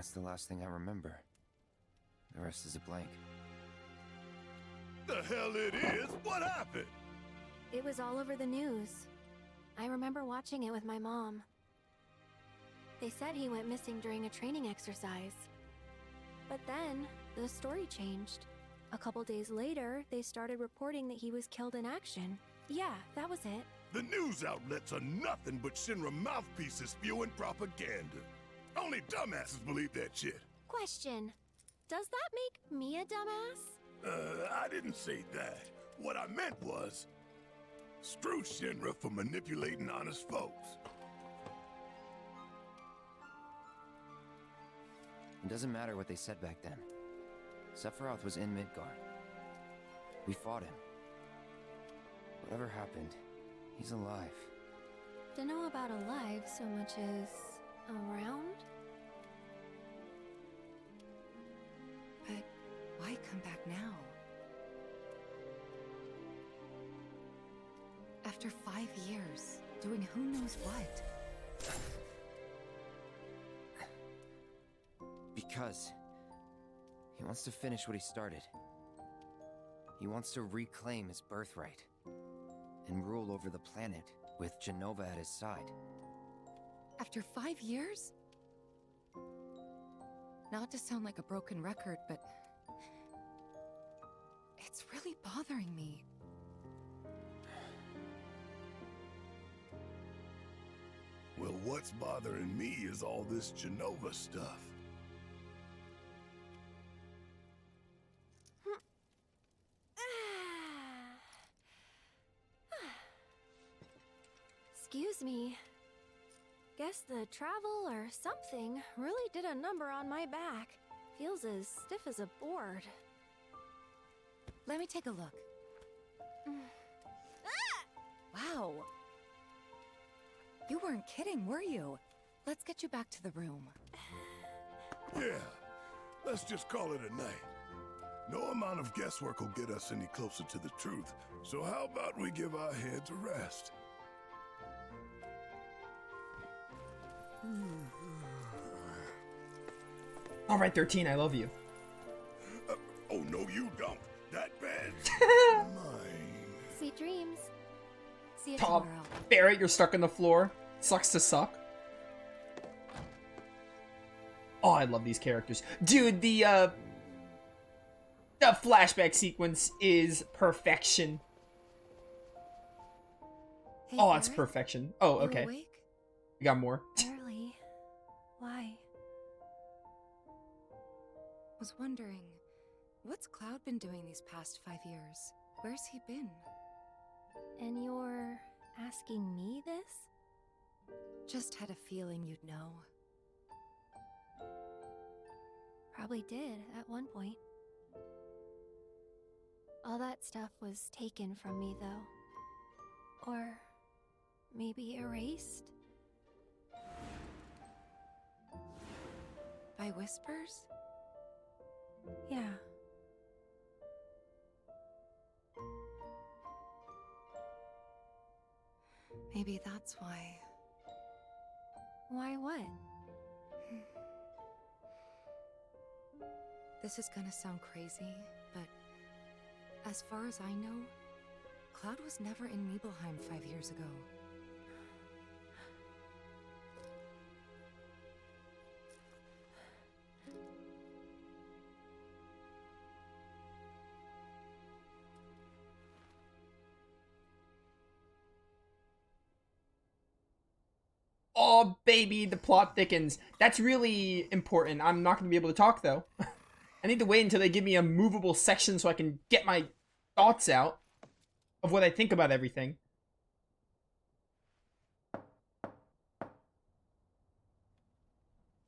That's the last thing I remember. The rest is a blank. The hell it is? What happened? It was all over the news. I remember watching it with my mom. They said he went missing during a training exercise. But then, the story changed. A couple days later, they started reporting that he was killed in action. Yeah, that was it. The news outlets are nothing but Shinra mouthpieces spewing propaganda. Only dumbasses believe that shit. Question. Does that make me a dumbass? I didn't say that. What I meant was, screw Shinra for manipulating honest folks. It doesn't matter what they said back then. Sephiroth was in Midgard. We fought him. Whatever happened, he's alive. Don't know about alive so much as around? But why come back now? After 5 years, doing who knows what? Because he wants to finish what he started. He wants to reclaim his birthright and rule over the planet with Jenova at his side. After 5 years? Not to sound like a broken record, but it's really bothering me. Well, what's bothering me is all this Jenova stuff. Excuse me. Guess the travel or something really did a number on my back. Feels as stiff as a board. Let me take a look. Wow. You weren't kidding, were you? Let's get you back to the room. Yeah, let's just call it a night. No amount of guesswork will get us any closer to the truth, so how about we give our heads a rest? All right, 13, I love you. Oh, no, you don't. That bed's mine. Sweet dreams. See you Top tomorrow. Barrett, you're stuck on the floor. Sucks to suck. Oh, I love these characters. Dude, the flashback sequence is perfection. Hey, Oh, it's Barrett? perfection. Oh, You okay. awake? You got more? Early. Why? Was wondering, what's Cloud been doing these past 5 years? Where's he been? And you're asking me this? Just had a feeling you'd know. Probably did at one point. All that stuff was taken from me, though. Or maybe erased? By whispers? Yeah. Maybe that's why. Why what? This is gonna sound crazy, but as far as I know, Cloud was never in Nibelheim 5 years ago. Oh, baby, the plot thickens. That's really important. I'm not going to be able to talk, though. I need to wait until they give me a movable section so I can get my thoughts out of what I think about everything.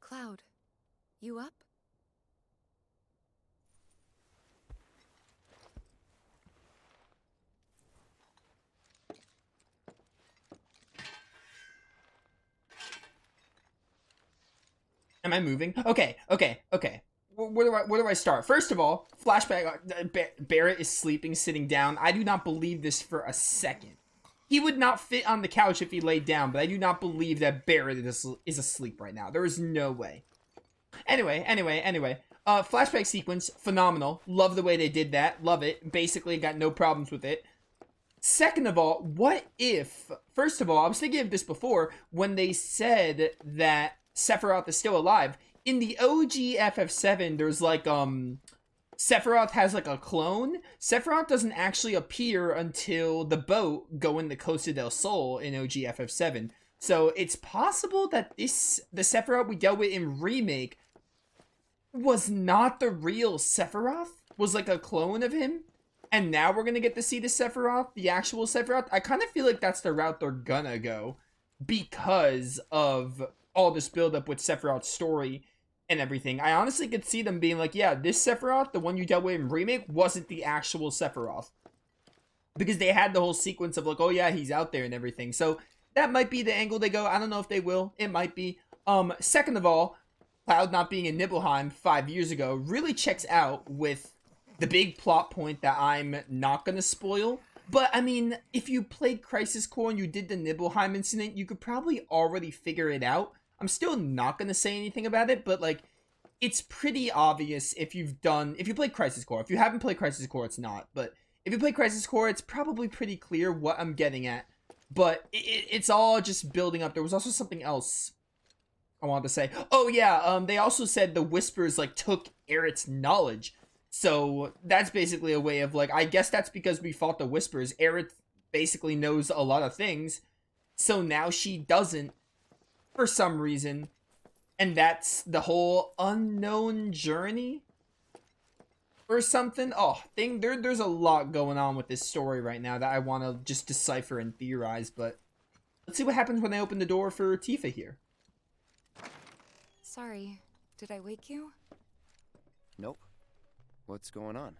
Cloud, you up? Am I moving? Okay. Where do I start? First of all, flashback. Barrett is sleeping, sitting down. I do not believe this for a second. He would not fit on the couch if he laid down, but I do not believe that Barrett is asleep right now. There is no way. Anyway. Flashback sequence, phenomenal. Love the way they did that. Love it. Basically, got no problems with it. Second of all, what if... First of all, I was thinking of this before, when they said that Sephiroth is still alive. In the OG FF7, there's like, Sephiroth has like a clone. Sephiroth doesn't actually appear until the boat going to Costa del Sol in OG FF7. So it's possible that the Sephiroth we dealt with in Remake was not the real Sephiroth, was like a clone of him. And now we're going to get to see the Sephiroth, the actual Sephiroth. I kind of feel like that's the route they're gonna go because of all this buildup with Sephiroth's story and everything. I honestly could see them being like, yeah, this Sephiroth, the one you dealt with in Remake, wasn't the actual Sephiroth. Because they had the whole sequence of like, oh yeah, he's out there and everything. So that might be the angle they go. I don't know if they will. It might be. Second of all, Cloud not being in Nibelheim 5 years ago really checks out with the big plot point that I'm not going to spoil. But, I mean, if you played Crisis Core and you did the Nibelheim incident, you could probably already figure it out. I'm still not going to say anything about it, but, like, it's pretty obvious if you played Crisis Core. If you haven't played Crisis Core, it's not. But if you play Crisis Core, it's probably pretty clear what I'm getting at. But it's all just building up. There was also something else I wanted to say. Oh, yeah, they also said the Whispers, like, took Aerith's knowledge. So that's basically a way of, like, I guess that's because we fought the Whispers. Aerith basically knows a lot of things. So now she doesn't for some reason. And that's the whole unknown journey or something. Oh, there's a lot going on with this story right now that I want to just decipher and theorize. But let's see what happens when I open the door for Tifa here. Sorry, did I wake you? Nope. What's going on?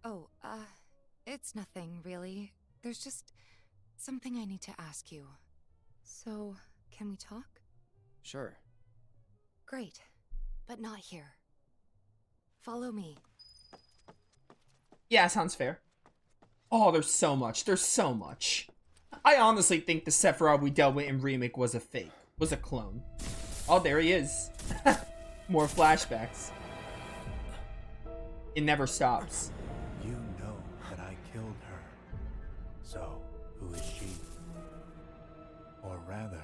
Oh, it's nothing, really. There's just something I need to ask you. So, can we talk? Sure. Great, but not here. Follow me. Yeah, sounds fair. Oh, there's so much. There's so much. I honestly think the Sephiroth we dealt with in Remake was a fake. Was a clone. Oh, there he is. More flashbacks. It never stops. You know that I killed her. So, who is she? Or rather,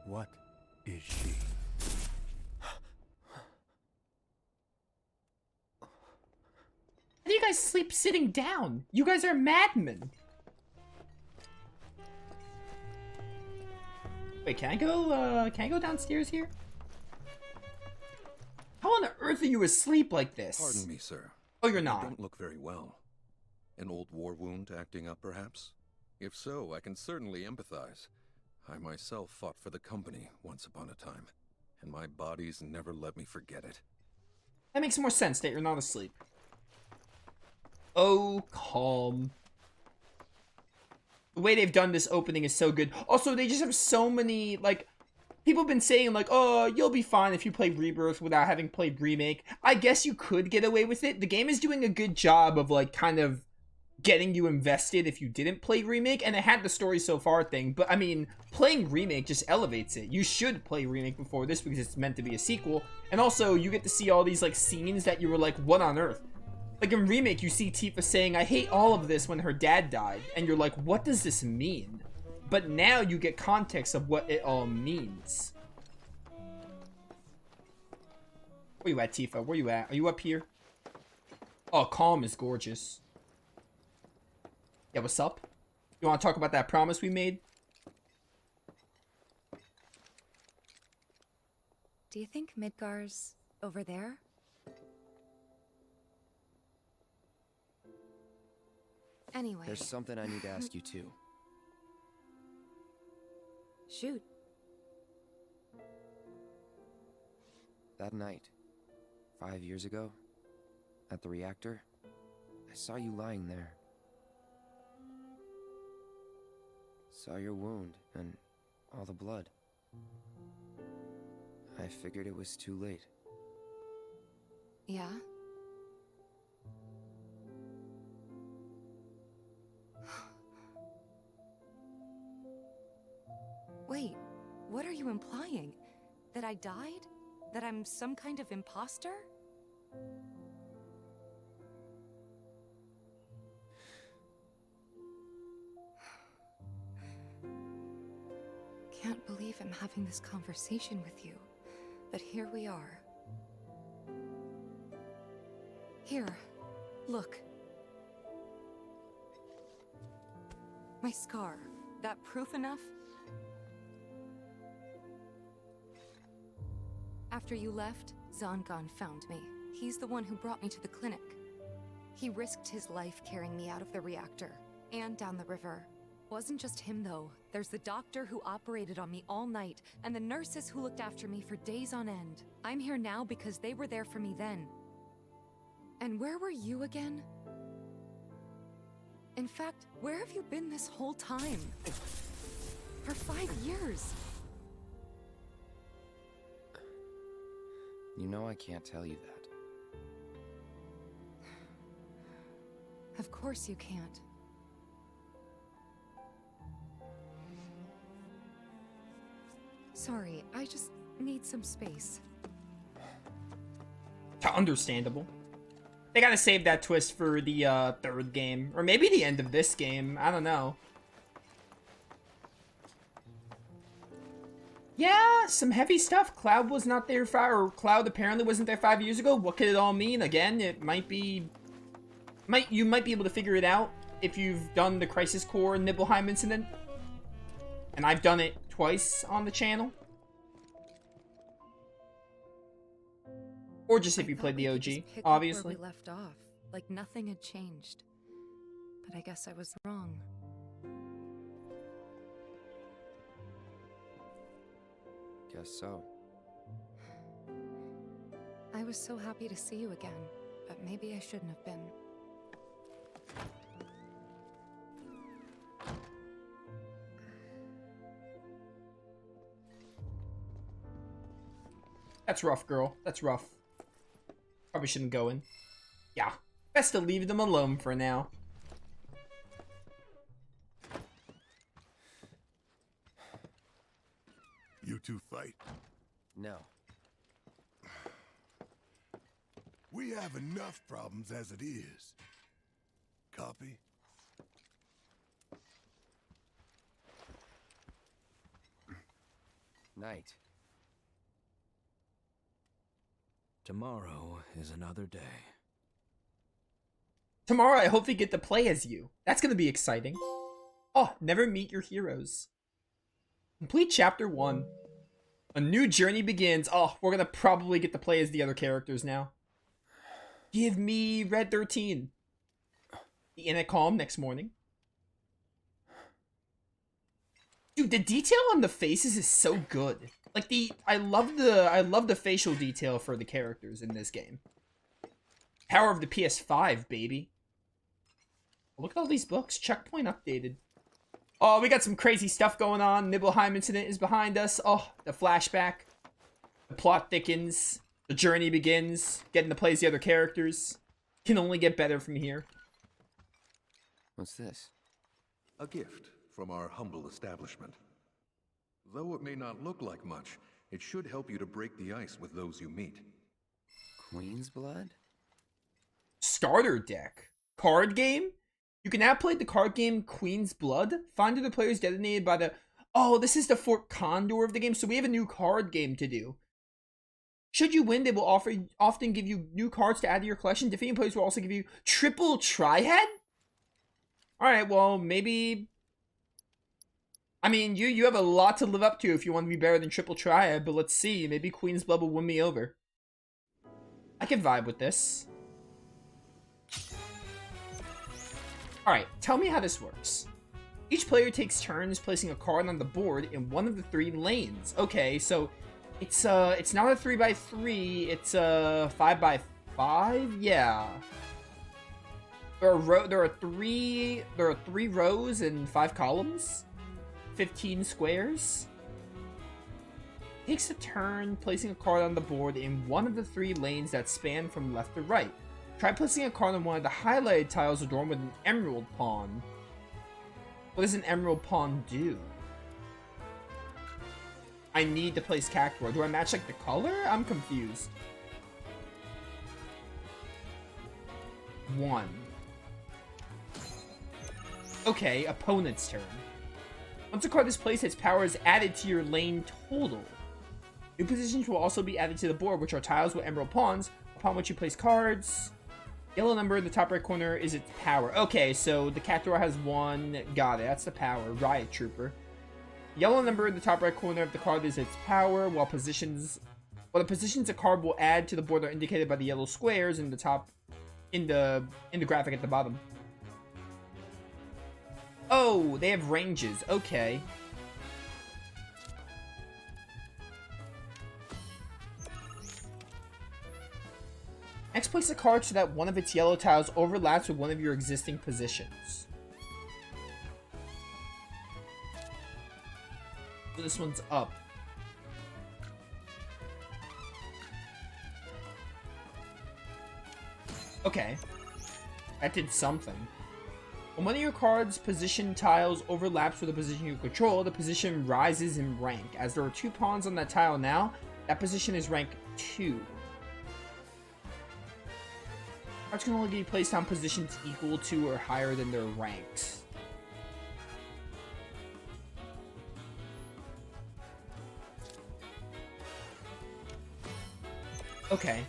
what is she? How do you guys sleep sitting down? You guys are madmen. Wait, can I go downstairs here? How on earth are you asleep like this? Pardon me, sir. Oh, you're You not. don't look very well. An old war wound acting up, perhaps? If so, I can certainly empathize. I myself fought for the company once upon a time, and my body's never let me forget it. That makes more sense that you're not asleep. Oh, calm. The way they've done this opening is so good. Also, they just have so many, like, people have been saying, like, oh, you'll be fine if you play Rebirth without having played Remake. I guess you could get away with it. The game is doing a good job of, like, kind of getting you invested if you didn't play Remake, and it had the story so far thing. But, I mean, playing Remake just elevates it. You should play Remake before this because it's meant to be a sequel. And also, you get to see all these, like, scenes that you were like, what on earth? Like, in Remake, you see Tifa saying, I hate all of this when her dad died. And you're like, what does this mean? But now you get context of what it all means. Where you at, Tifa? Where you at? Are you up here? Oh, Calm is gorgeous. Yeah, what's up? You want to talk about that promise we made? Do you think Midgar's over there? Anyway. There's something I need to ask you too. Shoot. That night, 5 years ago, at the reactor, I saw you lying there. Saw your wound and all the blood. I figured it was too late. Yeah? Wait, what are you implying? That I died? That I'm some kind of imposter? Can't believe I'm having this conversation with you, but here we are. Here, look. My scar. That proof enough? After you left, Zangan found me. He's the one who brought me to the clinic. He risked his life carrying me out of the reactor and down the river. Wasn't just him though. There's the doctor who operated on me all night and the nurses who looked after me for days on end. I'm here now because they were there for me then. And where were you again? In fact, where have you been this whole time? For 5 years. You know I can't tell you that. Of course you can't. Sorry, I just need some space. Understandable. They gotta save that twist for the third game. Or maybe the end of this game. I don't know. Yeah, some heavy stuff. Cloud was not there or Cloud apparently wasn't there 5 years ago. What could it all mean? Again, it might be... You might be able to figure it out if you've done the Crisis Core Nibelheim incident. And I've done it twice on the channel. Or just if you played the OG, obviously. Where we left off, like nothing had changed. But I guess I was wrong. Guess so. I was so happy to see you again, but maybe I shouldn't have been. That's rough, girl. That's rough. Probably shouldn't go in. Yeah. Best to leave them alone for now. You two fight. No. We have enough problems as it is. Copy? Night. Tomorrow is another day. Tomorrow I hope we get to play as you. That's gonna be exciting. Oh, never meet your heroes. Complete chapter 1. A new journey begins. Oh, we're gonna probably get to play as the other characters now. Give me Red 13. The inn at calm next morning. Dude, the detail on the faces is so good. Like I love the facial detail for the characters in this game. Power of the PS5, baby. Look at all these books. Checkpoint updated. Oh, we got some crazy stuff going on. Nibelheim incident is behind us. Oh, the flashback. The plot thickens. The journey begins. Getting to play as the other characters. Can only get better from here. What's this? A gift from our humble establishment. Though it may not look like much, it should help you to break the ice with those you meet. Queen's blood? Starter deck. Card game? You can now play the card game Queen's Blood. Find other players designated by the... Oh, this is the Fort Condor of the game, so we have a new card game to do. Should you win, they will often give you new cards to add to your collection. Defeating players will also give you triple triad? Alright, well, maybe... I mean, you have a lot to live up to if you want to be better than triple triad, but let's see. Maybe Queen's Blood will win me over. I can vibe with this. Alright, tell me how this works. Each player takes turns placing a card on the board in one of the 3 lanes. Okay, so it's not a 3x3, it's a 5x5? Yeah. There are 3 rows and 5 columns. 15 squares. Takes a turn placing a card on the board in one of the 3 lanes that span from left to right. Try placing a card on one of the highlighted tiles adorned with an emerald pawn. What does an emerald pawn do? I need to place Cactuar. Do I match like the color? I'm confused. 1. Okay, opponent's turn. Once a card is placed, its power is added to your lane total. New positions will also be added to the board, which are tiles with emerald pawns, upon which you place cards. Yellow number in the top right corner is its power. Okay, so the Cactuar has 1. Got it. That's the power. Riot Trooper. Yellow number in the top right corner of the card is its power, while the positions a card will add to the board are indicated by the yellow squares in the top in the graphic at the bottom. Oh, they have ranges. Okay. Next, place a card so that one of its yellow tiles overlaps with one of your existing positions. So this one's up. Okay. That did something. When one of your card's position tiles overlaps with a position you control, the position rises in rank. As there are 2 pawns on that tile now, that position is rank 2. Cards can only be placed on positions equal to or higher than their ranks. Okay.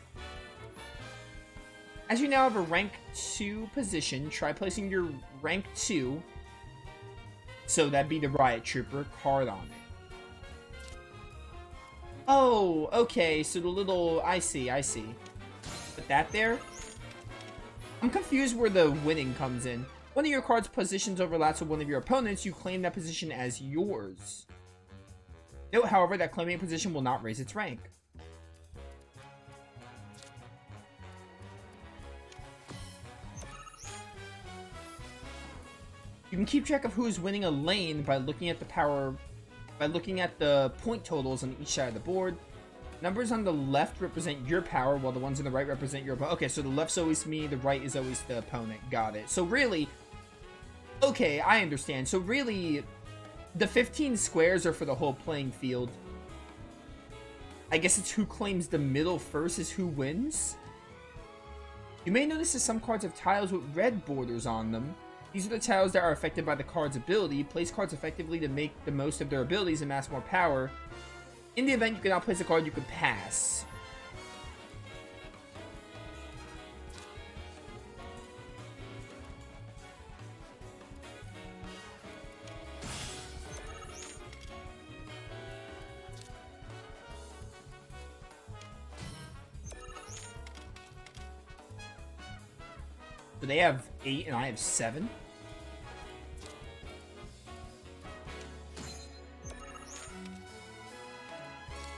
As you now have a rank 2 position, try placing your rank 2, so that'd be the Riot Trooper, card on it. Oh, okay, so the little... I see. Put that there? I'm confused where the winning comes in. One of your card's positions overlaps with one of your opponents, you claim that position as yours. Note, however, that claiming a position will not raise its rank. You can keep track of who is winning a lane by looking at the point totals on each side of the board. Numbers on the left represent your power, while the ones on the right represent your opponent. Okay, so the left's always me, the right is always the opponent. Got it. So really, okay, I understand. So really, the 15 squares are for the whole playing field. I guess it's who claims the middle first is who wins. You may notice that some cards have tiles with red borders on them. These are the tiles that are affected by the card's ability. Place cards effectively to make the most of their abilities and amass more power. In the event you cannot place a card, you could pass. So they have 8 and I have 7.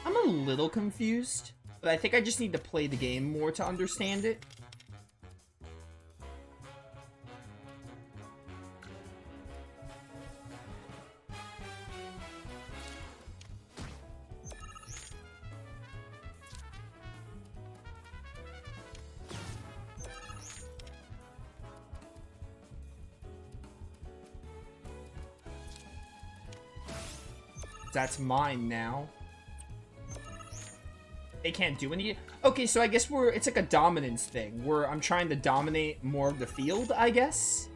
I'm a little confused, but I think I just need to play the game more to understand it. That's mine now. They can't do any. Okay, so I guess it's like a dominance thing where I'm trying to dominate more of the field, I guess.